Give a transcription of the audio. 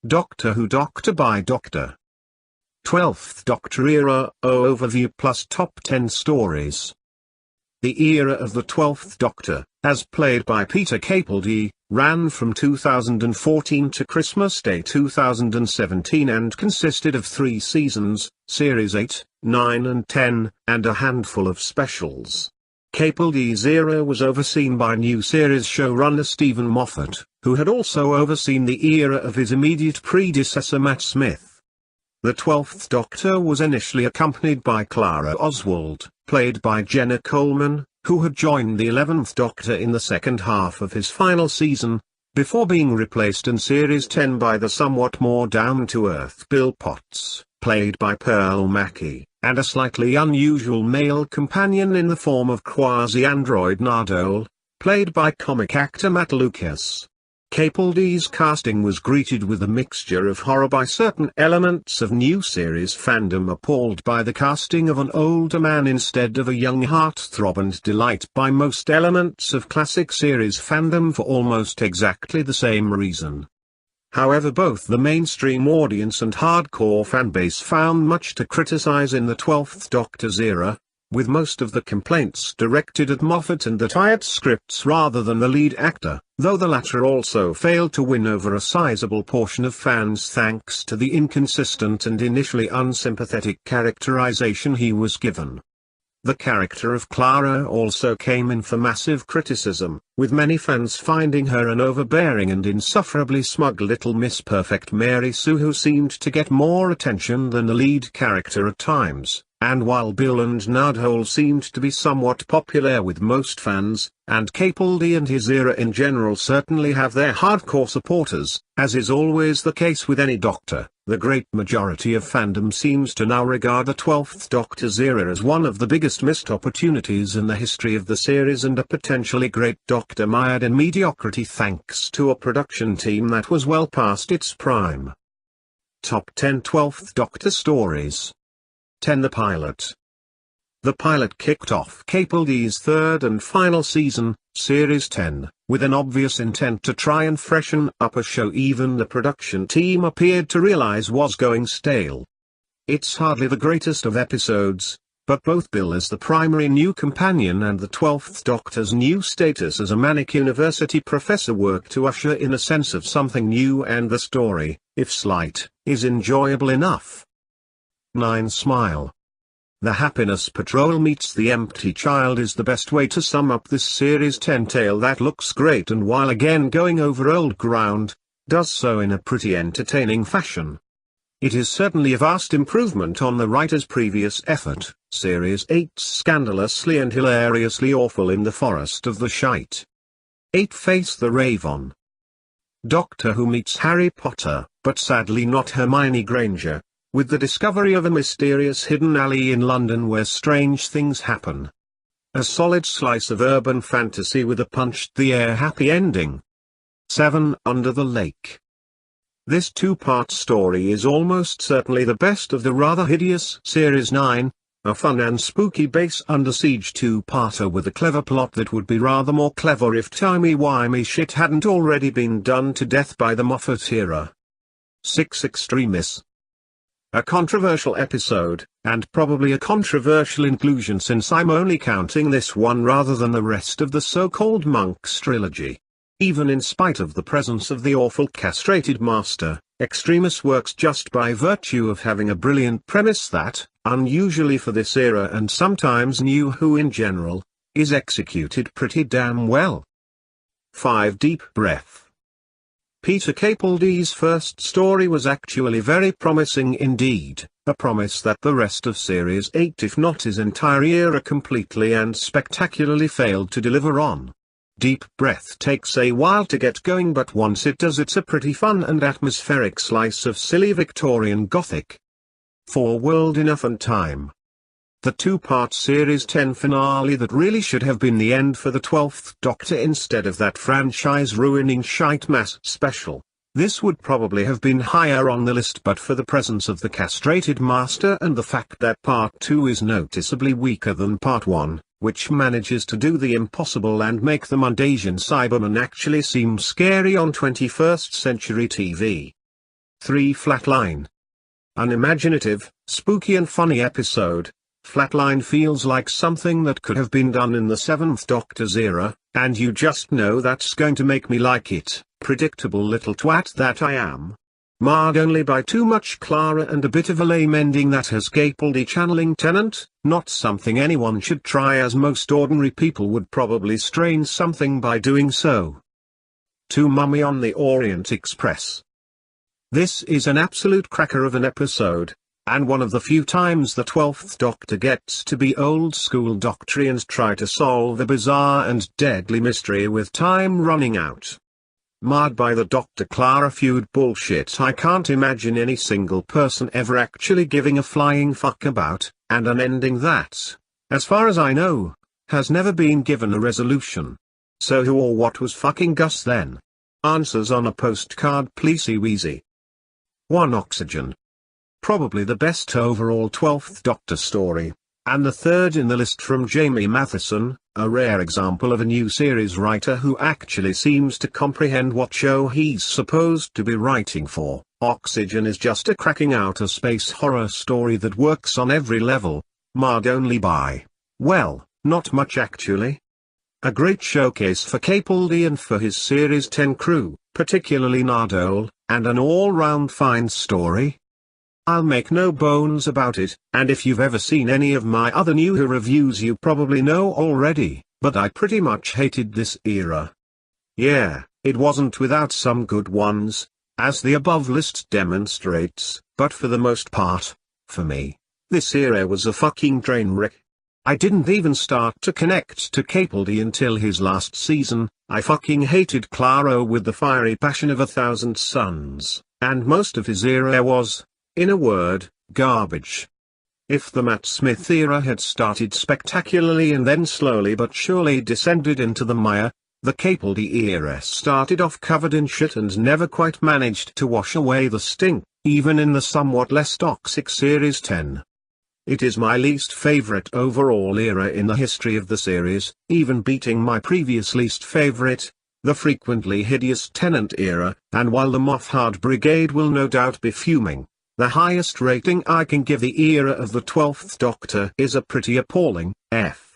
Doctor Who Doctor by Doctor. 12th Doctor Era Overview plus Top 10 Stories. The era of the 12th Doctor, as played by Peter Capaldi, ran from 2014 to Christmas Day 2017 and consisted of 3 seasons, Series 8, 9 and 10, and a handful of specials. Capaldi's era was overseen by new series showrunner Stephen Moffat, who had also overseen the era of his immediate predecessor Matt Smith. The 12th Doctor was initially accompanied by Clara Oswald, played by Jenna Coleman, who had joined the 11th Doctor in the second half of his final season, before being replaced in Series 10 by the somewhat more down-to-earth Bill Potts, played by Pearl Mackie, and a slightly unusual male companion in the form of quasi-android Nardole, played by comic actor Matt Lucas. Capaldi's casting was greeted with a mixture of horror by certain elements of new series fandom, appalled by the casting of an older man instead of a young heartthrob, and delight by most elements of classic series fandom for almost exactly the same reason. However, both the mainstream audience and hardcore fanbase found much to criticize in the 12th Doctor's era, with most of the complaints directed at Moffat and the tired scripts rather than the lead actor, though the latter also failed to win over a sizable portion of fans thanks to the inconsistent and initially unsympathetic characterization he was given. The character of Clara also came in for massive criticism, with many fans finding her an overbearing and insufferably smug little Miss Perfect Mary Sue who seemed to get more attention than the lead character at times. And while Bill and Nardole seemed to be somewhat popular with most fans, and Capaldi and his era in general certainly have their hardcore supporters, as is always the case with any Doctor, the great majority of fandom seems to now regard the 12th Doctor's era as one of the biggest missed opportunities in the history of the series and a potentially great Doctor mired in mediocrity thanks to a production team that was well past its prime. Top 10 12th Doctor Stories. 10. The Pilot. The pilot kicked off Capaldi's third and final season, Series 10, with an obvious intent to try and freshen up a show even the production team appeared to realize was going stale. It's hardly the greatest of episodes, but both Bill as the primary new companion and the 12th Doctor's new status as a manic university professor work to usher in a sense of something new, and the story, if slight, is enjoyable enough. 9. Smile. The Happiness Patrol meets the Empty Child is the best way to sum up this Series 10 tale that looks great and, while again going over old ground, does so in a pretty entertaining fashion. It is certainly a vast improvement on the writer's previous effort, Series 8's scandalously and hilariously awful In the Forest of the Shite. 8. Face the Raven. Doctor Who meets Harry Potter, but sadly not Hermione Granger, with the discovery of a mysterious hidden alley in London where strange things happen. A solid slice of urban fantasy with a punched-the-air happy ending. 7. Under the Lake. This 2-part story is almost certainly the best of the rather hideous Series 9, a fun and spooky base under siege 2-parter with a clever plot that would be rather more clever if timey-wimey shit hadn't already been done to death by the Moffat era. 6. Extremis. A controversial episode, and probably a controversial inclusion since I'm only counting this one rather than the rest of the so-called Monks trilogy. Even in spite of the presence of the awful castrated master, Extremis works just by virtue of having a brilliant premise that, unusually for this era and sometimes New Who in general, is executed pretty damn well. 5. Deep Breath. Peter Capaldi's first story was actually very promising indeed, a promise that the rest of Series 8 if not his entire era completely and spectacularly failed to deliver on. Deep Breath takes a while to get going, but once it does it's a pretty fun and atmospheric slice of silly Victorian Gothic. 4. World Enough and Time. The 2-part Series 10 finale that really should have been the end for the 12th Doctor instead of that franchise-ruining shite mass special. This would probably have been higher on the list but for the presence of the castrated master and the fact that Part 2 is noticeably weaker than Part 1, which manages to do the impossible and make the Mundasian Cybermen actually seem scary on 21st century TV. 3. Flatline. An imaginative, spooky and funny episode. Flatline feels like something that could have been done in the 7th Doctor's era, and you just know that's going to make me like it. Predictable little twat that I am. Marred only by too much Clara and a bit of a lame ending that has Capaldi channeling Tennant, not something anyone should try, as most ordinary people would probably strain something by doing so. 2. Mummy on the Orient Express. This is an absolute cracker of an episode, and one of the few times the 12th Doctor gets to be old school doctory and try to solve a bizarre and deadly mystery with time running out. Marred by the Doctor-Clara feud bullshit I can't imagine any single person ever actually giving a flying fuck about, and an ending that, as far as I know, has never been given a resolution. So who or what was fucking Gus then? Answers on a postcard, pleasey weezy. 1. Oxygen. Probably the best overall 12th Doctor story, and the third in the list from Jamie Matheson, a rare example of a new series writer who actually seems to comprehend what show he's supposed to be writing for. Oxygen is just a cracking outer space horror story that works on every level, marred only by, well, not much actually. A great showcase for Capaldi and for his Series 10 crew, particularly Nardole, and an all-round fine story. I'll make no bones about it, and if you've ever seen any of my other New Who reviews you probably know already, but I pretty much hated this era. Yeah, it wasn't without some good ones, as the above list demonstrates, but for the most part, for me, this era was a fucking train wreck. I didn't even start to connect to Capaldi until his last season. I fucking hated Clara with the fiery passion of 1,000 suns, and most of his era was, in a word, garbage. If the Matt Smith era had started spectacularly and then slowly but surely descended into the mire, the Capaldi era started off covered in shit and never quite managed to wash away the stink, even in the somewhat less toxic Series 10. It is my least favorite overall era in the history of the series, even beating my previous least favorite, the frequently hideous Tennant era, and while the Moffhard Brigade will no doubt be fuming, the highest rating I can give the era of the 12th Doctor is a pretty appalling F.